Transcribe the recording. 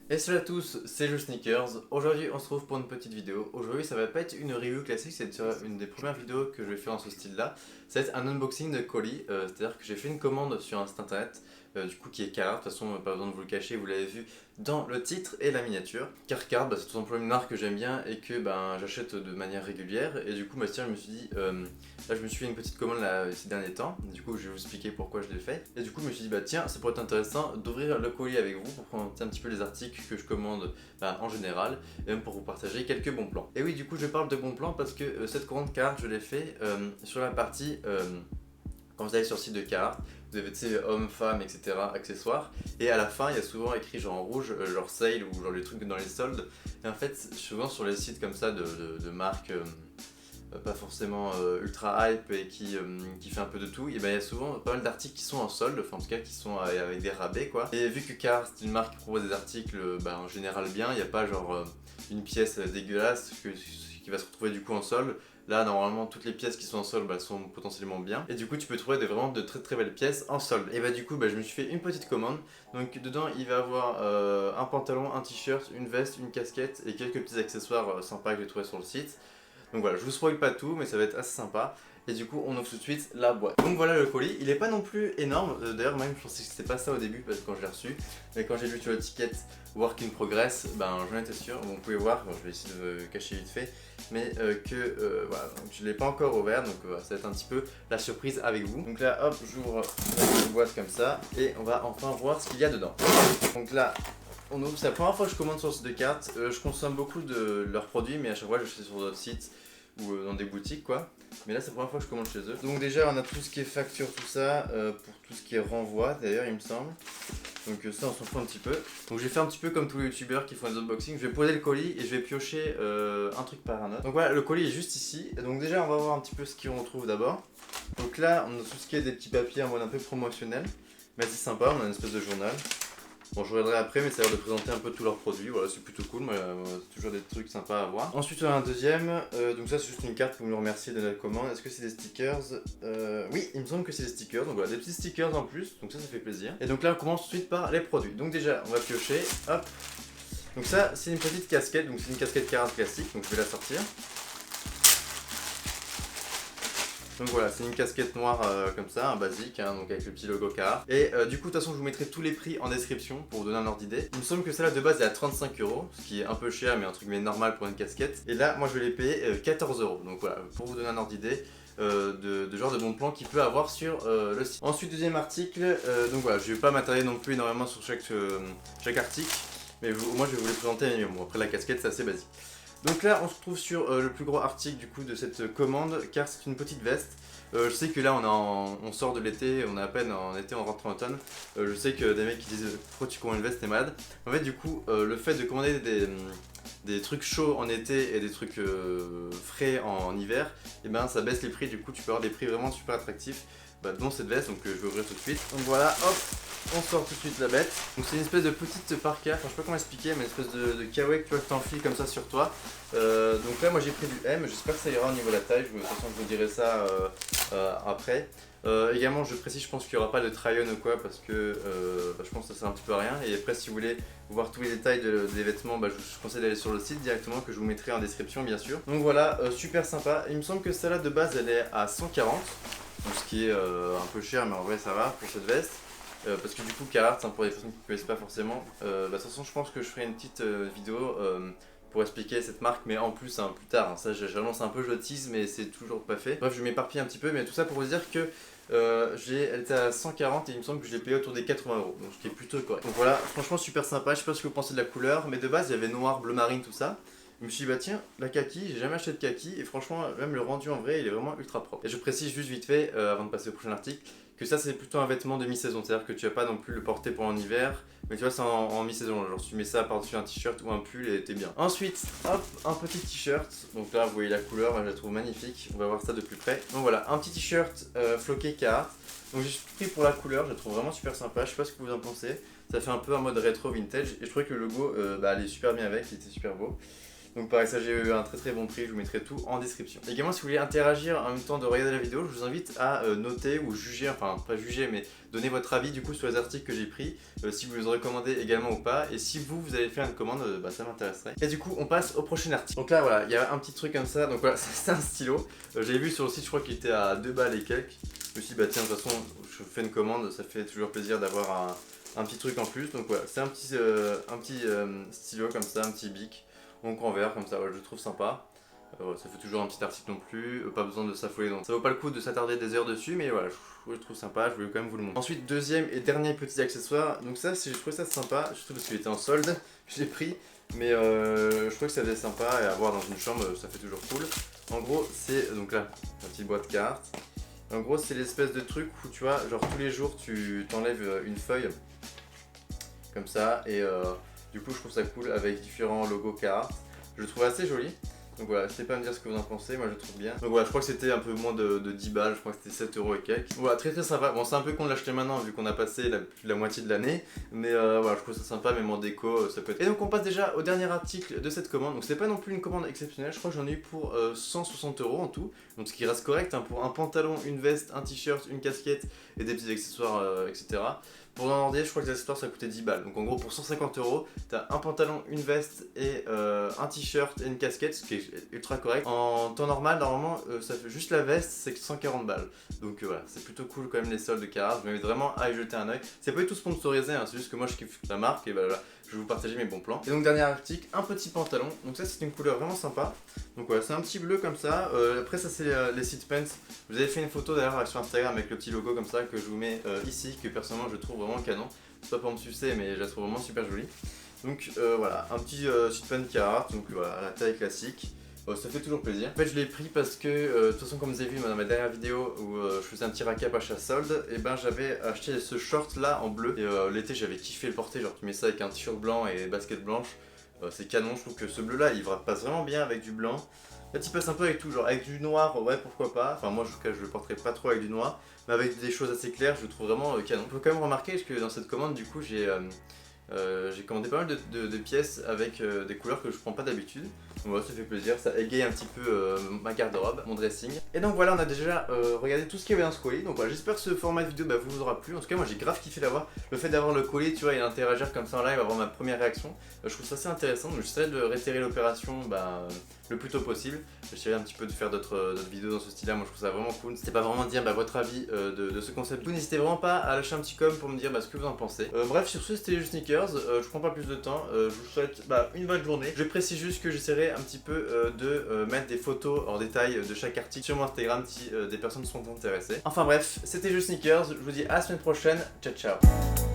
Et salut à tous, c'est le Sneakers. Aujourd'hui on se retrouve pour une petite vidéo. Aujourd'hui ça va pas être une review classique, c'est une des premières vidéos que je vais faire dans ce style là. Ça va être un unboxing de colis, c'est-à-dire que j'ai fait une commande sur un site internet, du coup qui est Carhartt, de toute façon pas besoin de vous le cacher, vous l'avez vu dans le titre et la miniature. Car Carhartt c'est tout simplement une marque que j'aime bien et que j'achète de manière régulière. Et du coup tiens, je me suis dit, là je me suis fait une petite commande là, ces derniers temps, du coup je vais vous expliquer pourquoi je l'ai fait. Et du coup je me suis dit tiens ça pourrait être intéressant d'ouvrir le colis avec vous pour prendre un petit peu les articles que je commande en général, et même pour vous partager quelques bons plans. Et oui, du coup, je parle de bons plans parce que cette commande Carhartt, je l'ai fait sur la partie quand vous allez sur le site de Carhartt, vous avez hommes, femmes, etc., accessoires, et à la fin il y a souvent écrit genre en rouge, genre sale ou genre les trucs dans les soldes. Et en fait, souvent sur les sites comme ça de marques pas forcément ultra hype et qui fait un peu de tout, et il y a souvent pas mal d'articles qui sont en solde, enfin en tout cas qui sont avec des rabais quoi. Et vu que Carhartt c'est une marque qui propose des articles en général bien, il n'y a pas genre une pièce dégueulasse qui va se retrouver du coup en solde. Là normalement toutes les pièces qui sont en solde sont potentiellement bien. Et du coup tu peux trouver vraiment de très très belles pièces en solde. Et du coup je me suis fait une petite commande. Donc dedans il va y avoir un pantalon, un t-shirt, une veste, une casquette et quelques petits accessoires sympas que j'ai trouvé sur le site. Donc voilà, je vous spoil pas tout, mais ça va être assez sympa. Et du coup, on ouvre tout de suite la boîte. Donc voilà le colis, il est pas non plus énorme. D'ailleurs, même je pensais que c'était pas ça au début quand je l'ai reçu. Mais quand j'ai lu sur l'étiquette Work in Progress, j'en étais sûr. Bon, vous pouvez voir, je vais essayer de cacher vite fait. Mais voilà, donc je l'ai pas encore ouvert. Donc ça va être un petit peu la surprise avec vous. Donc là, hop, j'ouvre la boîte comme ça. Et on va enfin voir ce qu'il y a dedans. Donc là, on ouvre, c'est la première fois que je commande sur le site de Carhartt. Je consomme beaucoup de leurs produits, mais à chaque fois je suis sur d'autres sites ou dans des boutiques quoi. Mais là c'est la première fois que je commande chez eux. Donc déjà on a tout ce qui est facture, tout ça, pour tout ce qui est renvoi d'ailleurs il me semble. Donc ça on s'en fout un petit peu. Donc je vais faire un petit peu comme tous les youtubeurs qui font des unboxings. Je vais poser le colis et je vais piocher un truc par un autre. Donc voilà, le colis est juste ici. Et donc déjà on va voir un petit peu ce qu'on retrouve d'abord. Donc là on a tout ce qui est des petits papiers en mode un peu promotionnel. Mais c'est sympa, on a une espèce de journal. Bon, je regarderai après, mais ça a l'air de présenter un peu tous leurs produits. Voilà, c'est plutôt cool, c'est toujours des trucs sympas à voir. Ensuite, on a un deuxième. Donc, ça, c'est juste une carte pour me remercier de la commande. Est-ce que c'est des stickers? Oui, il me semble que c'est des stickers. Donc, voilà, des petits stickers en plus. Donc, ça fait plaisir. Et donc, là, on commence tout de suite par les produits. Donc, déjà, on va piocher. Hop. Donc, ça, c'est une petite casquette. Donc, c'est une casquette Carhartt classique. Donc, je vais la sortir. Donc voilà, c'est une casquette noire comme ça, un basique, donc avec le petit logo Carhartt. Et du coup, de toute façon, je vous mettrai tous les prix en description pour vous donner un ordre d'idée. Il me semble que celle-là de base est à 35 €, ce qui est un peu cher, mais un truc normal pour une casquette. Et là, moi, je vais les payer 14 €. Donc voilà, pour vous donner un ordre d'idée. De genre de bon plan qu'il peut avoir sur le site. Ensuite, deuxième article, donc voilà, je vais pas m'attarder non plus énormément sur chaque article, mais moi je vais vous les présenter. Mais bon, après la casquette, c'est assez basique. Donc là, on se retrouve sur le plus gros article du coup de cette commande, car c'est une petite veste. Je sais que là, on sort de l'été, on est à peine en été, on rentre en automne. Je sais que des mecs qui disent pourquoi tu commandes une veste, t'es malade. En fait, du coup, le fait de commander des trucs chauds en été et des trucs frais en hiver, et ça baisse les prix. Du coup, tu peux avoir des prix vraiment super attractifs. Dont cette veste, donc je vais ouvrir tout de suite. Donc voilà, hop, on sort tout de suite la bête. Donc c'est une espèce de petite parka, enfin je sais pas comment expliquer, mais une espèce de kawaii que tu vois que t'enfiles comme ça sur toi. Donc là moi j'ai pris du M, j'espère que ça ira au niveau de la taille, de toute façon je vous dirai ça après. Également je précise, je pense qu'il n'y aura pas de try-on ou quoi parce que je pense que ça sert un petit peu à rien. Et après si vous voulez voir tous les détails des vêtements, je vous conseille d'aller sur le site directement que je vous mettrai en description bien sûr. Donc voilà, super sympa. Il me semble que celle-là de base elle est à 140. Donc, ce qui est un peu cher, mais en vrai ça va pour cette veste. Parce que du coup Carhartt, pour les personnes qui ne connaissent pas forcément, de toute façon je pense que je ferai une petite vidéo pour expliquer cette marque, mais en plus plus tard. Ça j'annonce un peu, je le tease, mais c'est toujours pas fait. Bref, je m'éparpille un petit peu, mais tout ça pour vous dire que elle était à 140 et il me semble que je l'ai payé autour des 80 €, donc ce qui est plutôt correct. Donc voilà, franchement super sympa. Je sais pas ce que vous pensez de la couleur, mais de base il y avait noir, bleu marine, tout ça. Je me suis dit tiens, la kaki, j'ai jamais acheté de kaki et franchement même le rendu en vrai il est vraiment ultra propre. Et je précise juste vite fait avant de passer au prochain article que ça c'est plutôt un vêtement de mi-saison, c'est-à-dire que tu vas pas non plus le porter pendant l'hiver, mais tu vois c'est en mi-saison, genre tu mets ça par-dessus un t-shirt ou un pull et t'es bien. Ensuite, hop, un petit t-shirt, donc là vous voyez la couleur, je la trouve magnifique, on va voir ça de plus près. Donc voilà, un petit t-shirt floqué Carhartt, donc j'ai pris pour la couleur, je la trouve vraiment super sympa, je sais pas ce que vous en pensez, ça fait un peu un mode rétro vintage et je trouvais que le logo allait super bien avec, il était super beau. Donc pareil, ça j'ai eu un très bon prix, je vous mettrai tout en description. Également, si vous voulez interagir en même temps de regarder la vidéo, je vous invite à noter ou juger, enfin pas juger mais donner votre avis du coup sur les articles que j'ai pris, si vous les recommandez également ou pas, et si vous allez faire une commande, bah ça m'intéresserait. Et du coup on passe au prochain article. Donc là voilà, il y a un petit truc comme ça, donc voilà, c'est un stylo. J'avais vu sur le site, je crois qu'il était à 2 balles et quelques. Je me suis dit bah tiens, de toute façon je fais une commande, ça fait toujours plaisir d'avoir un petit truc en plus. Donc voilà, c'est un petit stylo comme ça, un petit bic. Donc en verre comme ça, ouais, je trouve sympa. Ça fait toujours un petit article non plus, pas besoin de s'affoler, donc ça vaut pas le coup de s'attarder des heures dessus, mais voilà, je le trouve sympa, je voulais quand même vous le montrer. Ensuite, deuxième et dernier petit accessoire, donc ça, je trouve ça sympa, surtout parce qu'il était en solde, je l'ai pris, mais je trouve que ça fait sympa et avoir dans une chambre, ça fait toujours cool. En gros, c'est donc là, la petite boîte cartes. En gros, c'est l'espèce de truc où tu vois, genre tous les jours, tu t'enlèves une feuille comme ça, et du coup, je trouve ça cool avec différents logos cartes. Je le trouve assez joli. Donc voilà, n'hésitez pas à me dire ce que vous en pensez, moi je le trouve bien. Donc voilà, je crois que c'était un peu moins de 10 balles, je crois que c'était 7 euros et quelques. Voilà, très sympa. Bon, c'est un peu con de l'acheter maintenant vu qu'on a passé la moitié de l'année. Mais voilà, je trouve ça sympa, même en déco, ça peut être. Et donc on passe déjà au dernier article de cette commande. Donc c'est pas non plus une commande exceptionnelle, je crois que j'en ai eu pour 160 euros en tout. Donc ce qui reste correct hein, pour un pantalon, une veste, un t-shirt, une casquette et des petits accessoires, etc. Pour un ordi, je crois que les accessoires ça coûtait 10 balles. Donc en gros, pour 150 euros, t'as un pantalon, une veste et un t-shirt et une casquette, ce qui est ultra correct. En temps normal, normalement, ça fait juste la veste, c'est 140 balles. Donc voilà, c'est plutôt cool quand même les soldes de Carhartt. Je m'invite vraiment à y jeter un oeil. C'est pas du tout sponsorisé, hein, c'est juste que moi je kiffe la marque et voilà. Je vais vous partager mes bons plans. Et donc dernier article, un petit pantalon. Donc ça c'est une couleur vraiment sympa. Donc voilà, c'est un petit bleu comme ça. Après ça c'est les Seat Pants. Vous avez fait une photo d'ailleurs sur Instagram avec le petit logo comme ça que je vous mets ici, que personnellement je trouve vraiment canon. C'est pas pour me sucer mais je la trouve vraiment super jolie. Donc voilà, un petit Seat Pants Carhartt, donc voilà, la taille classique. Ça fait toujours plaisir. En fait, je l'ai pris parce que, de toute façon, comme vous avez vu dans ma dernière vidéo où je faisais un petit recap achat solde, et ben j'avais acheté ce short là en bleu. Et l'été, j'avais kiffé le porter. Genre, tu mets ça avec un t-shirt blanc et basket blanche. C'est canon. Je trouve que ce bleu là, il passe vraiment bien avec du blanc. Là, il passe un peu avec tout. Genre, avec du noir, ouais, pourquoi pas. Enfin, moi, en tout cas, je le porterai pas trop avec du noir. Mais avec des choses assez claires, je le trouve vraiment canon. On peut quand même remarquer que dans cette commande, du coup, j'ai commandé pas mal de pièces avec des couleurs que je prends pas d'habitude. Donc voilà, ça fait plaisir, ça égaye un petit peu ma garde-robe, mon dressing. Et donc voilà, on a déjà regardé tout ce qu'il y avait dans ce colis. Donc voilà, j'espère que ce format de vidéo vous aura plu. En tout cas, moi j'ai grave kiffé l'avoir. Le fait d'avoir le colis, tu vois, et d'interagir comme ça en live, avoir ma première réaction, je trouve ça assez intéressant. Donc j'essaierai de réitérer l'opération le plus tôt possible. J'essaierai un petit peu de faire d'autres vidéos dans ce style-là. Moi je trouve ça vraiment cool. N'hésitez pas vraiment à dire votre avis de ce concept. Vous n'hésitez vraiment pas à lâcher un petit com pour me dire ce que vous en pensez. Bref, sur ce, c'était les sneakers. Je prends pas plus de temps. Je vous souhaite une bonne journée. Je précise juste que j'essaierai un petit peu de mettre des photos en détail de chaque article sur mon Instagram si des personnes sont intéressées. Enfin bref, c'était juste Sneakers. Je vous dis à la semaine prochaine. Ciao ciao.